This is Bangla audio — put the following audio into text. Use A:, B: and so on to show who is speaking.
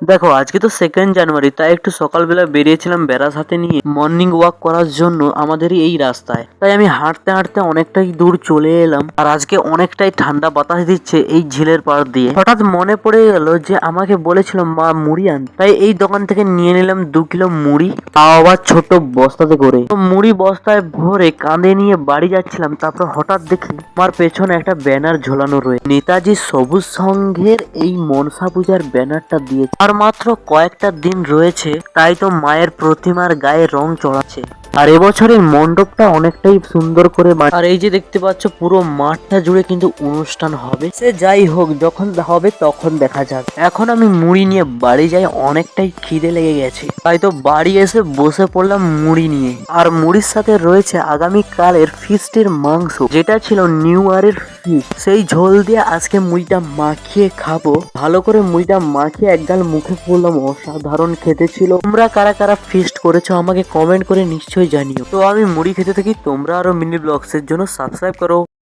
A: দেখো আজকে তো 2nd জানুয়ারি, তাই একটু সকালবেলা বেরিয়েছিলাম বেড়াস হাতে নিয়ে মর্নিং ওয়াক করার জন্য আমাদের এই রাস্তায়। তাই আমি হাঁটতে হাঁটতে অনেকটাই দূর চলে এলাম, আর আজকে অনেকটাই ঠান্ডা বাতাস দিচ্ছে এই ঝিলের পাড় দিয়ে। হঠাৎ মনে পড়ে গেল যে আমাকে বলেছিল মা মুড়ি আনতে, তাই এই দোকান থেকে নিয়ে নিলাম 2 কিলো মুড়ি, তাও আবার ছোট বস্তাতে করে। তো মুড়ি বস্তায় ভরে কাঁধে নিয়ে বাড়ি যাচ্ছিলাম, তারপর হঠাৎ দেখি আমার পেছনে একটা ব্যানার ঝোলানো রয়েছে। নেতাজি সবুজ সংঘের এই মনসা পূজার ব্যানারটা দিয়েছে। আর মাত্র কয়েকটা দিন রয়েছে, তাই তো মায়ের প্রতিমার গায়ে রং চড়াচ্ছে। আর এবছরের মণ্ডপটা অনেকটাই সুন্দর করে আর এই যে দেখতে পাচ্ছ পুরো মাঠটা জুড়ে কিন্তু অনুষ্ঠান হবে। সে যাই হোক, যখন হবে তখন দেখা যাক। এখন আমি মুড়ি নিয়ে বাড়ি যাই, অনেকটাই খিদে লেগে গেছে, তাই তো বাড়ি এসে বসে পড়লাম মুড়ি নিয়ে। আর মুড়ির সাথে রয়েছে আগামী কালের ফিস্টের মাংস, যেটা ছিল নিউ ইয়ারের ফিস্ট। সেই ঝোল দিয়ে আজকে মুড়িটা মাখিয়ে খাবো। ভালো করে মুড়িটা মাখিয়ে একগাল মুখে পড়লাম, অসাধারণ খেতে ছিল। তোমরা কারা কারা ফিস্ট করেছো আমাকে কমেন্ট করে নিশ্চয়ই জানিও। তো আমি মুড়ি খেতে থাকি, তোমরা আরো মিনি ব্লগস এর জন্য সাবস্ক্রাইব করো।